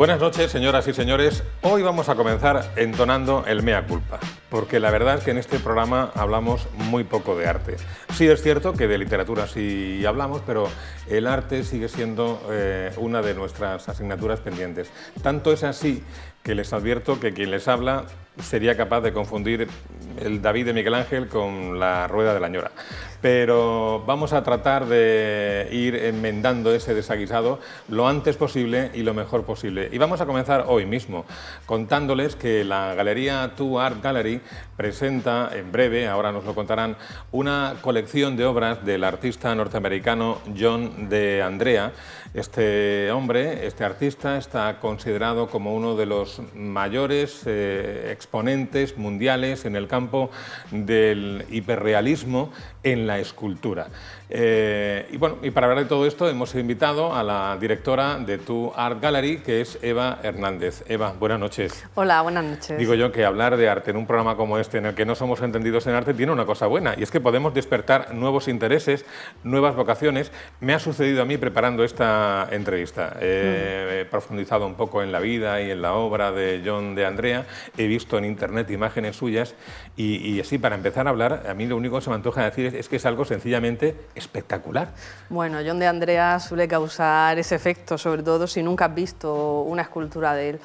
Buenas noches, señoras y señores. Hoy vamos a comenzar entonando el mea culpa, porque la verdad es que en este programa hablamos muy poco de arte. Sí es cierto que de literatura sí hablamos, pero el arte sigue siendo una de nuestras asignaturas pendientes. Tanto es así que les advierto que quien les habla sería capaz de confundir el David de Miguel Ángel con la Rueda de la Ñora. Pero vamos a tratar de ir enmendando ese desaguisado lo antes posible y lo mejor posible. Y vamos a comenzar hoy mismo contándoles que la Galería Two Art Gallery presenta en breve, ahora nos lo contarán, una colección de obras del artista norteamericano John de Andrea. Este hombre, este artista, está considerado como uno de los mayores exponentes mundiales en el campo del hiperrealismo en la escultura. Y para hablar de todo esto hemos invitado a la directora de Two Art Gallery, que es Eva Hernández. Eva, buenas noches. Hola, buenas noches. Digo yo que hablar de arte en un programa como este, en el que no somos entendidos en arte, tiene una cosa buena, y es que podemos despertar nuevos intereses, nuevas vocaciones. Me ha sucedido a mí preparando esta entrevista. He profundizado un poco en la vida y en la obra de John de Andrea, he visto en internet imágenes suyas y así, para empezar a hablar, a mí lo único que se me antoja decir es que es algo sencillamente espectacular. Bueno, John de Andrea suele causar ese efecto, sobre todo si nunca has visto una escultura de él.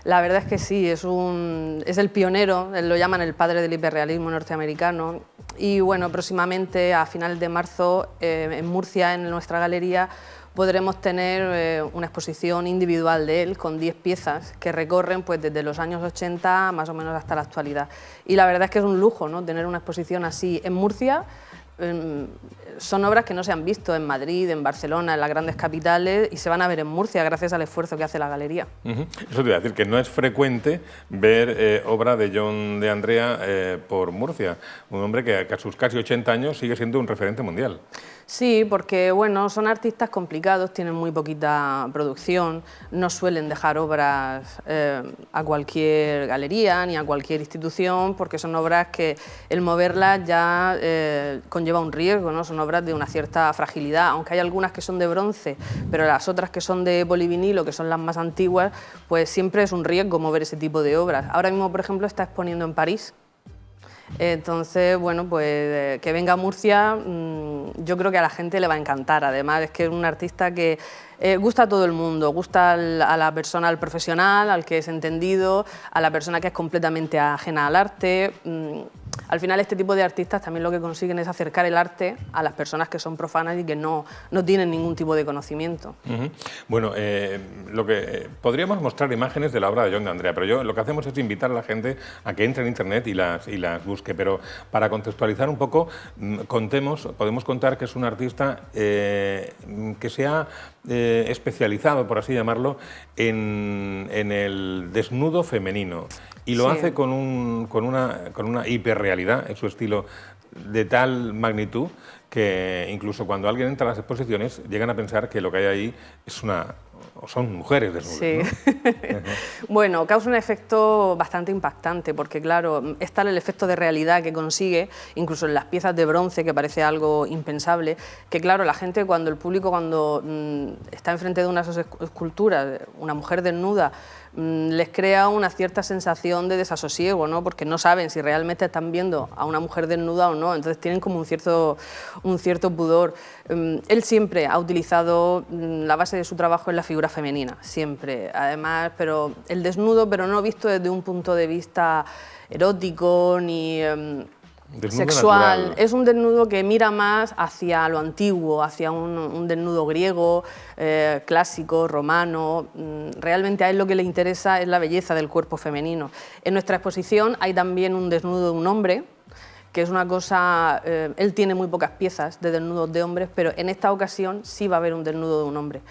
La verdad es que sí, es el pionero, lo llaman el padre del hiperrealismo norteamericano. Y bueno, próximamente, a finales de marzo, en Murcia, en nuestra galería, podremos tener una exposición individual de él con 10 piezas que recorren pues, desde los años 80 más o menos hasta la actualidad. Y la verdad es que es un lujo, ¿no?, tener una exposición así en Murcia. Son obras que no se han visto en Madrid, en Barcelona, en las grandes capitales, y se van a ver en Murcia gracias al esfuerzo que hace la galería. Eso te iba a decir, que no es frecuente ver obra de John de Andrea por Murcia, un hombre que a sus casi 80 años sigue siendo un referente mundial. Sí, porque bueno, son artistas complicados, tienen muy poquita producción, no suelen dejar obras a cualquier galería ni a cualquier institución, porque son obras que el moverlas ya conlleva un riesgo, ¿no? Son obras de una cierta fragilidad, aunque hay algunas que son de bronce, pero las otras que son de polivinilo, que son las más antiguas, pues siempre es un riesgo mover ese tipo de obras. Ahora mismo, por ejemplo, está exponiendo en París. Entonces, bueno, pues que venga a Murcia, yo creo que a la gente le va a encantar. Además, es que es un artista que gusta a todo el mundo, gusta a la persona, al profesional, al que es entendido, a la persona que es completamente ajena al arte. Al final, este tipo de artistas también lo que consiguen es acercar el arte a las personas que son profanas y que no tienen ningún tipo de conocimiento. Bueno, podríamos mostrar imágenes de la obra de John de Andrea, pero lo que hacemos es invitar a la gente a que entre en internet y las busque. Pero para contextualizar un poco, podemos contar que es un artista que se ha especializado, por así llamarlo, en el desnudo femenino. Y lo hace con una hiperrealidad en su estilo de tal magnitud que incluso cuando alguien entra a las exposiciones llegan a pensar que lo que hay ahí son mujeres desnudas. Sí. ¿No? Bueno, causa un efecto bastante impactante porque, claro, es tal el efecto de realidad que consigue, incluso en las piezas de bronce, que parece algo impensable, que, claro, la gente, el público está enfrente de unas esculturas, una mujer desnuda, les crea una cierta sensación de desasosiego, ¿no? Porque no saben si realmente están viendo a una mujer desnuda o no, entonces tienen como un cierto pudor. Él siempre ha utilizado la base de su trabajo en la figura femenina, siempre, además, pero el desnudo, pero no visto desde un punto de vista erótico ni sexual. Natural. Es un desnudo que mira más hacia lo antiguo, hacia un desnudo griego, clásico, romano. Realmente a él lo que le interesa es la belleza del cuerpo femenino. En nuestra exposición hay también un desnudo de un hombre, que es una cosa... él tiene muy pocas piezas de desnudos de hombres, pero en esta ocasión sí va a haber un desnudo de un hombre.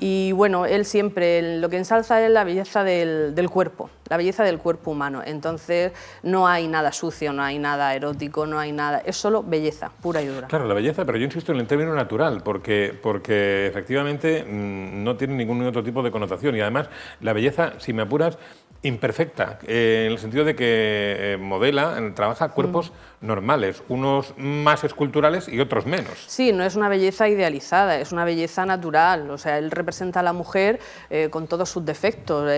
Y bueno, él siempre lo que ensalza es la belleza del cuerpo, la belleza del cuerpo humano. Entonces no hay nada sucio, no hay nada erótico, no hay nada, es solo belleza, pura y dura. Claro, la belleza, pero yo insisto en el término natural, porque efectivamente no tiene ningún otro tipo de connotación. Y además, la belleza, si me apuras, Imperfecta, en el sentido de que modela, trabaja cuerpos normales, unos más esculturales y otros menos. Sí, no es una belleza idealizada, es una belleza natural. O sea, él representa a la mujer con todos sus defectos.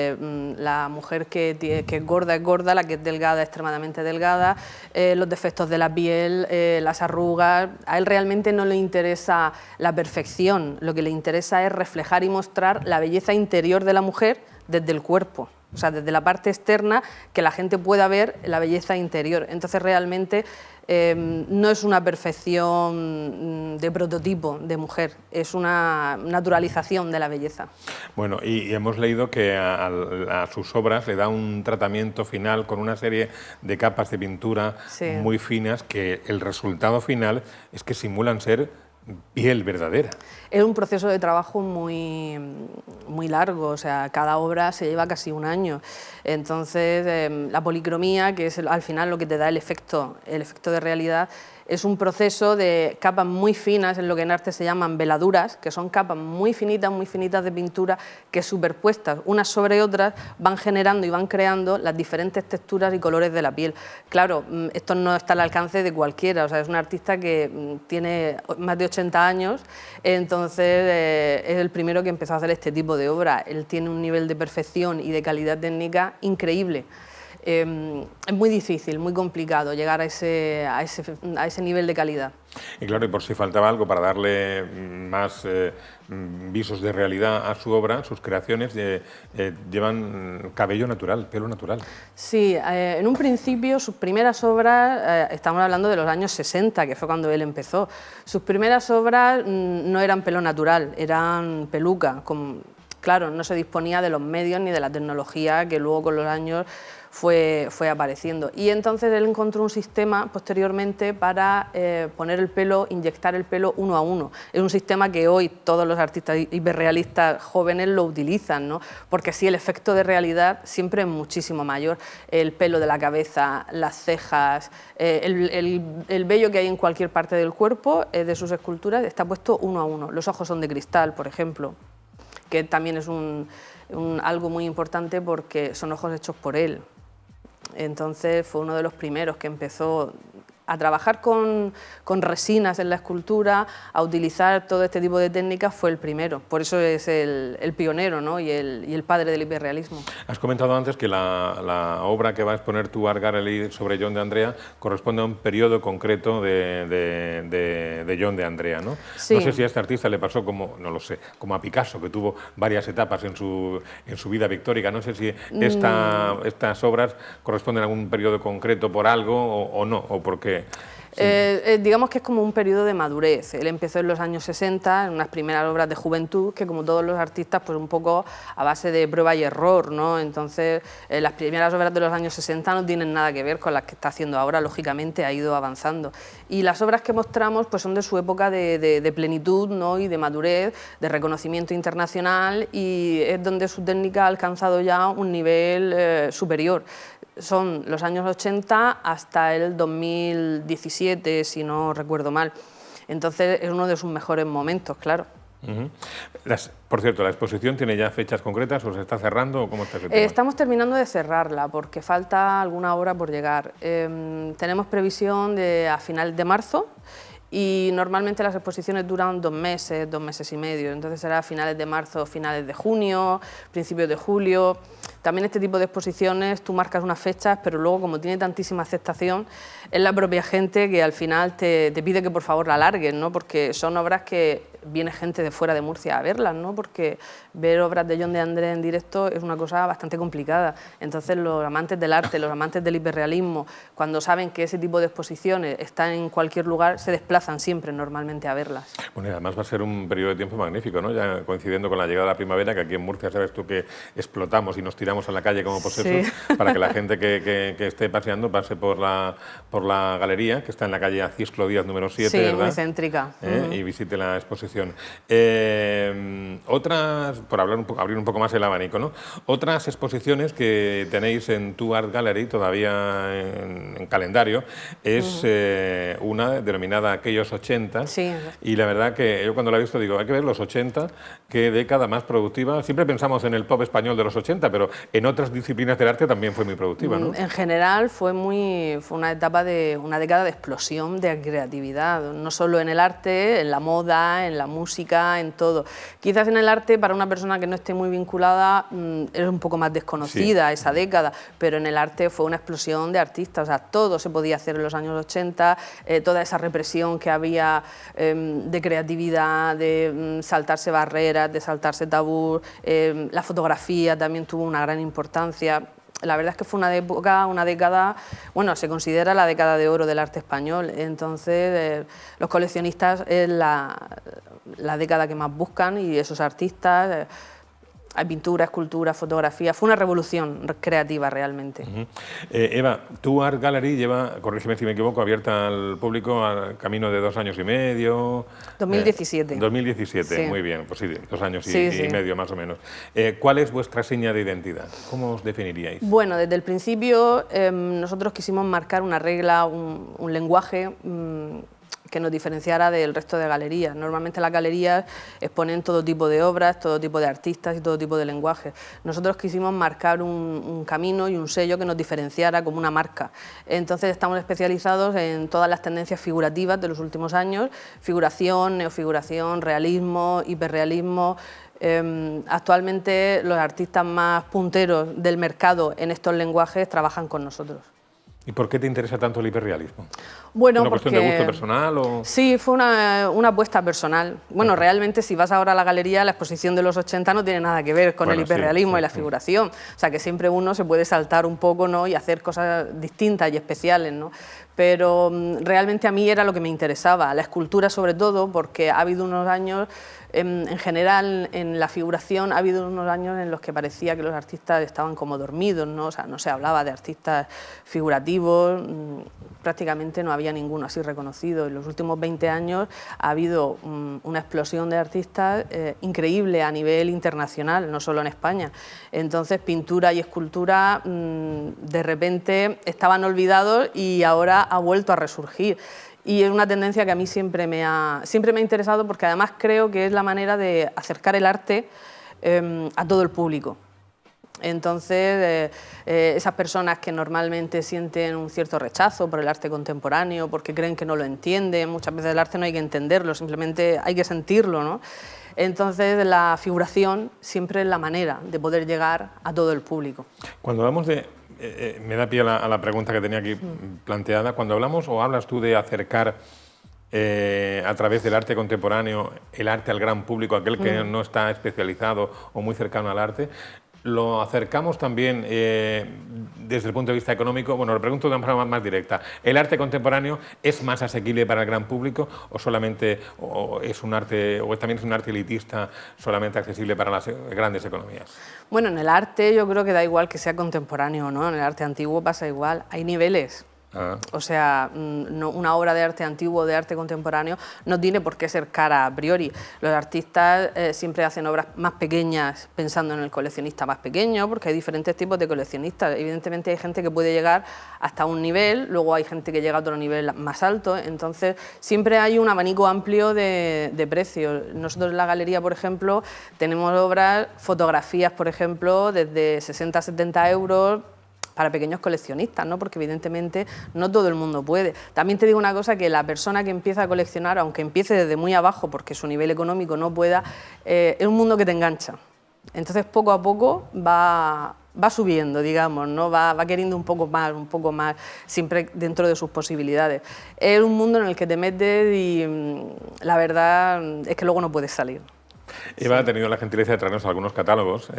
La mujer que es gorda, la que es delgada, extremadamente delgada, los defectos de la piel, las arrugas. A él realmente no le interesa la perfección, lo que le interesa es reflejar y mostrar la belleza interior de la mujer desde el cuerpo. O sea, desde la parte externa, que la gente pueda ver la belleza interior. Entonces, realmente no es una perfección de prototipo de mujer, es una naturalización de la belleza. Bueno, y hemos leído que a sus obras le da un tratamiento final con una serie de capas de pintura muy finas, que el resultado final es que simulan ser piel verdadera. Es un proceso de trabajo muy largo, o sea, cada obra se lleva casi un año. Entonces, la policromía, que es al final lo que te da el efecto de realidad, es un proceso de capas muy finas, en lo que en arte se llaman veladuras, que son capas muy finitas de pintura que superpuestas unas sobre otras van generando y van creando las diferentes texturas y colores de la piel. Claro, esto no está al alcance de cualquiera, o sea, es un artista que tiene más de 80 años, entonces es el primero que empezó a hacer este tipo de obra. Él tiene un nivel de perfección y de calidad técnica increíble. Es muy difícil, muy complicado llegar a ese nivel de calidad. Y claro, y por si faltaba algo para darle más visos de realidad a su obra, sus creaciones llevan cabello natural, pelo natural. Sí, en un principio sus primeras obras, estamos hablando de los años 60, que fue cuando él empezó, sus primeras obras no eran pelo natural, eran peluca. Claro, no se disponía de los medios ni de la tecnología que luego con los años fue apareciendo. Y entonces él encontró un sistema posteriormente para poner el pelo, inyectar el pelo uno a uno. Es un sistema que hoy todos los artistas hiperrealistas jóvenes lo utilizan, ¿no? Porque así el efecto de realidad siempre es muchísimo mayor. El pelo de la cabeza, las cejas, el vello que hay en cualquier parte del cuerpo de sus esculturas está puesto uno a uno. Los ojos son de cristal, por ejemplo, que también es algo muy importante porque son ojos hechos por él. Entonces fue uno de los primeros que empezó a trabajar con resinas en la escultura, a utilizar todo este tipo de técnicas, fue el primero. Por eso es el pionero, ¿no? y el padre del hiperrealismo. Has comentado antes que la obra que va a exponer tu Art Gallery sobre John de Andrea corresponde a un periodo concreto de John de Andrea, ¿no? Sí. No sé si a este artista le pasó como, no lo sé, como a Picasso, que tuvo varias etapas en su vida pictórica. No sé si estas obras corresponden a un periodo concreto por algo o no, o por qué. Sí. Digamos que es como un periodo de madurez. Él empezó en los años 60, en unas primeras obras de juventud, que como todos los artistas, pues un poco a base de prueba y error, ¿no? Entonces, las primeras obras de los años 60 no tienen nada que ver con las que está haciendo ahora, lógicamente ha ido avanzando. Y las obras que mostramos pues son de su época de plenitud, ¿no? Y de madurez, de reconocimiento internacional, y es donde su técnica ha alcanzado ya un nivel superior. Son los años 80 hasta el 2017, si no recuerdo mal. Entonces es uno de sus mejores momentos, claro. Por cierto, ¿la exposición tiene ya fechas concretas o se está cerrando o cómo está ese tema? Estamos terminando de cerrarla porque falta alguna obra por llegar. Tenemos previsión a finales de marzo. Y normalmente las exposiciones duran 2 meses y medio, entonces será a finales de marzo, finales de junio, principios de julio. También este tipo de exposiciones tú marcas unas fechas, pero luego como tiene tantísima aceptación, es la propia gente que al final te pide que por favor la alargues, ¿no? Porque son obras que viene gente de fuera de Murcia a verlas, ¿no? Porque ver obras de John de Andrea en directo es una cosa bastante complicada. Entonces los amantes del arte, los amantes del hiperrealismo, cuando saben que ese tipo de exposiciones están en cualquier lugar, se desplazan siempre normalmente a verlas. Bueno, y además va a ser un periodo de tiempo magnífico, ¿no? Ya coincidiendo con la llegada de la primavera, que aquí en Murcia sabes tú que explotamos y nos tiramos a la calle como posesos, sí, para que la gente que esté paseando pase por la galería, que está en la calle Acisclo Díaz número 7, sí, ¿verdad? Muy céntrica. Y visite la exposición exposición. Otras, por abrir un poco más el abanico, ¿no? Otras exposiciones que tenéis en Tu Art Gallery todavía en calendario es una denominada Aquellos 80. Sí. Y la verdad que yo cuando la he visto digo, hay que ver los 80, qué década más productiva. Siempre pensamos en el pop español de los 80, pero en otras disciplinas del arte también fue muy productiva, ¿no? En general fue una década de explosión de creatividad, no solo en el arte, en la moda, en la música, en todo. Quizás en el arte, para una persona que no esté muy vinculada, es un poco más desconocida esa década, pero en el arte fue una explosión de artistas, o sea, todo se podía hacer en los años 80, toda esa represión que había de creatividad, de saltarse barreras, de saltarse tabús, la fotografía también tuvo una gran importancia. La verdad es que fue una década, bueno, se considera la década de oro del arte español, entonces los coleccionistas es la década que más buscan y esos artistas, hay pintura, escultura, fotografía, fue una revolución creativa realmente. Eva, Tu Art Gallery lleva, corrígeme si me equivoco, abierta al público al camino de 2 años y medio. 2017. 2017, sí. Muy bien, pues sí, 2 años y medio más o menos. ¿Cuál es vuestra seña de identidad? ¿Cómo os definiríais? Bueno, desde el principio nosotros quisimos marcar una regla, un lenguaje que nos diferenciara del resto de galerías. Normalmente las galerías exponen todo tipo de obras, todo tipo de artistas y todo tipo de lenguajes. Nosotros quisimos marcar un camino y un sello que nos diferenciara como una marca. Entonces estamos especializados en todas las tendencias figurativas de los últimos años, figuración, neofiguración, realismo, hiperrealismo. Actualmente los artistas más punteros del mercado en estos lenguajes trabajan con nosotros. ¿Y por qué te interesa tanto el hiperrealismo? Bueno, ¿Una cuestión de gusto personal? O... Sí, fue una apuesta personal. Bueno, realmente si vas ahora a la galería, la exposición de los 80 no tiene nada que ver con el hiperrealismo y la figuración. O sea, que siempre uno se puede saltar un poco, ¿no?, y hacer cosas distintas y especiales, ¿no? Pero realmente a mí era lo que me interesaba, la escultura sobre todo, porque ha habido unos años, en general en la figuración, ha habido unos años en los que parecía que los artistas estaban como dormidos, ¿no? O sea, no se hablaba de artistas figurativos, prácticamente no había ninguno así reconocido. En los últimos 20 años ha habido una explosión de artistas increíble a nivel internacional, no solo en España. Entonces, pintura y escultura de repente estaban olvidados y ahora ha vuelto a resurgir. Y es una tendencia que a mí siempre me ha interesado, porque además creo que es la manera de acercar el arte a todo el público. Entonces, esas personas que normalmente sienten un cierto rechazo por el arte contemporáneo, porque creen que no lo entienden, muchas veces el arte no hay que entenderlo, simplemente hay que sentirlo, ¿no? Entonces, la figuración siempre es la manera de poder llegar a todo el público. Cuando hablamos de... me da pie a la pregunta que tenía aquí planteada. Cuando hablamos o hablas tú de acercar a través del arte contemporáneo el arte al gran público, aquel que no está especializado o muy cercano al arte, ¿lo acercamos también desde el punto de vista económico? Bueno, lo pregunto de una forma más directa. ¿El arte contemporáneo es más asequible para el gran público o solamente es un arte, o también es un arte elitista solamente accesible para las grandes economías? Bueno, en el arte yo creo que da igual que sea contemporáneo o no, en el arte antiguo pasa igual, hay niveles. O sea, una obra de arte antiguo o de arte contemporáneo no tiene por qué ser cara a priori. Los artistas siempre hacen obras más pequeñas pensando en el coleccionista más pequeño, porque hay diferentes tipos de coleccionistas. Evidentemente hay gente que puede llegar hasta un nivel, luego hay gente que llega a otro nivel más alto, entonces siempre hay un abanico amplio de precios. Nosotros en la galería, por ejemplo, tenemos obras, fotografías, por ejemplo, desde 60 a 70 euros, para pequeños coleccionistas, ¿no? Porque evidentemente no todo el mundo puede. También te digo una cosa, que la persona que empieza a coleccionar, aunque empiece desde muy abajo porque su nivel económico no pueda, es un mundo que te engancha. Entonces poco a poco va subiendo, digamos, ¿no? Va queriendo un poco más, siempre dentro de sus posibilidades. Es un mundo en el que te metes y la verdad es que luego no puedes salir. Eva ha tenido la gentileza de traernos algunos catálogos.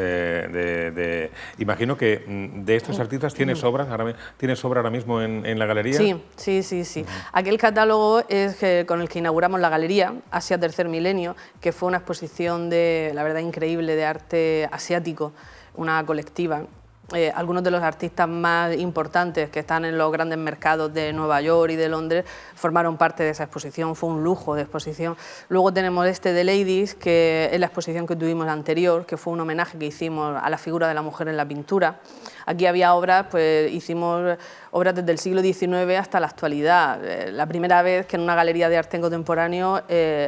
Imagino que de estos artistas ¿tienes obra ahora mismo en la galería? Sí. Aquel catálogo es con el que inauguramos la galería, Asia Tercer Milenio, que fue una exposición la verdad, increíble de arte asiático, una colectiva. algunos de los artistas más importantes que están en los grandes mercados de Nueva York y de Londres formaron parte de esa exposición, fue un lujo de exposición. Luego tenemos este de Ladies, que es la exposición que tuvimos anterior, que fue un homenaje que hicimos a la figura de la mujer en la pintura. Aquí había obras, pues hicimos obras desde el siglo XIX hasta la actualidad. La primera vez que en una galería de arte contemporáneo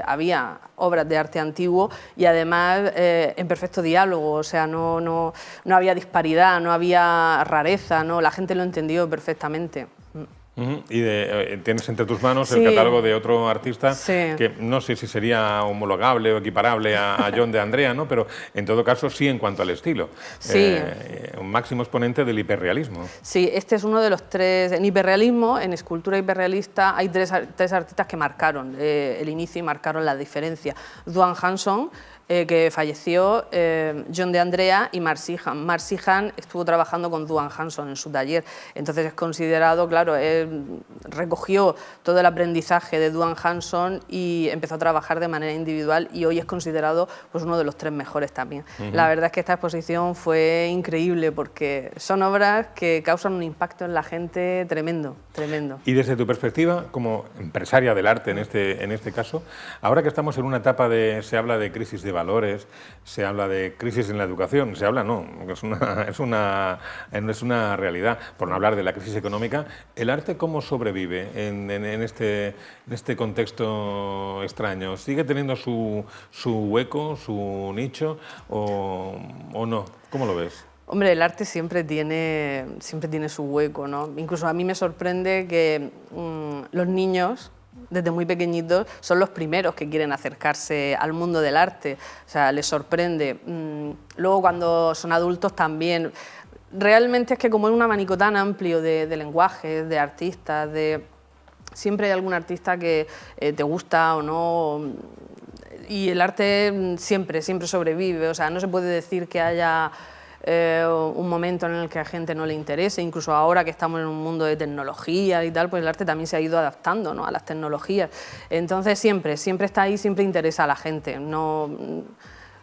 había obras de arte antiguo y además en perfecto diálogo, o sea, no había disparidad, no había rareza, ¿no? La gente lo entendió perfectamente. Y tienes entre tus manos Sí. el catálogo de otro artista Sí. que no sé si sería homologable o equiparable a John de Andrea, ¿no? Pero en todo caso sí en cuanto al estilo. Sí. Un máximo exponente del hiperrealismo. Sí, este es uno de los tres. En hiperrealismo, en escultura hiperrealista, hay tres artistas que marcaron el inicio y marcaron la diferencia. Duane Hanson, que falleció, John de Andrea y Mark Sheehan. Mark Sheehan estuvo trabajando con Duane Hanson en su taller, entonces es considerado, claro, recogió todo el aprendizaje de Duane Hanson y empezó a trabajar de manera individual y hoy es considerado pues, uno de los tres mejores también. La verdad es que esta exposición fue increíble porque son obras que causan un impacto en la gente tremendo, tremendo. Y desde tu perspectiva, como empresaria del arte en este caso, ahora que estamos en una etapa se habla de crisis de valores, se habla de crisis en la educación, se habla no, es una realidad, por no hablar de la crisis económica. ¿El arte cómo sobrevive en este contexto extraño? ¿Sigue teniendo su hueco, su nicho o no? ¿Cómo lo ves? Hombre, el arte siempre tiene su hueco, ¿no? Incluso a mí me sorprende que los niños, desde muy pequeñitos, son los primeros que quieren acercarse al mundo del arte. O sea, les sorprende. Luego, cuando son adultos, también. Realmente es que como es un abanico tan amplio de lenguajes, de artistas, siempre hay algún artista que te gusta o no. Y el arte siempre sobrevive. O sea, no se puede decir que haya un momento en el que a gente no le interese, incluso ahora que estamos en un mundo de tecnología y tal, pues el arte también se ha ido adaptando, ¿no?, a las tecnologías. Entonces siempre está ahí, siempre interesa a la gente.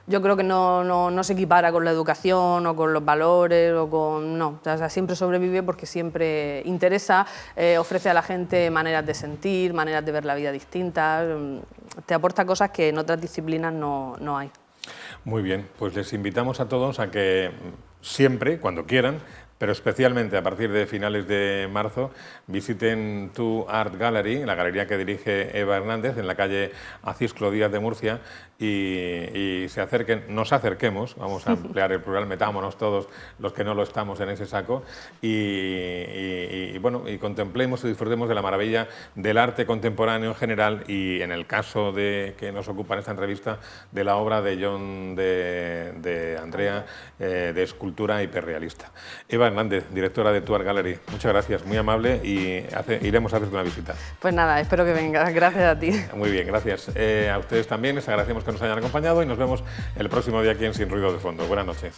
Yo creo que no se equipara con la educación o con los valores o con... No, o sea, siempre sobrevive porque siempre interesa, ofrece a la gente maneras de sentir, maneras de ver la vida distintas, te aporta cosas que en otras disciplinas no hay. Muy bien, pues les invitamos a todos a que siempre, cuando quieran, pero especialmente a partir de finales de marzo, visiten Tu Art Gallery, la galería que dirige Eva Hernández, en la calle Acisclo Díaz de Murcia, y nos acerquemos, vamos a emplear el plural, metámonos todos los que no lo estamos en ese saco, y contemplemos y disfrutemos de la maravilla del arte contemporáneo en general y, en el caso que nos ocupa en esta entrevista, de la obra de John de Andrea, de escultura hiperrealista. Eva Hernández, directora de Tu Art Gallery, muchas gracias, muy amable, y iremos a hacerte una visita. Pues nada, espero que vengas, gracias a ti. Muy bien, gracias. A ustedes también les agradecemos que nos hayan acompañado y nos vemos el próximo día aquí en Sin Ruido de Fondo. Buenas noches.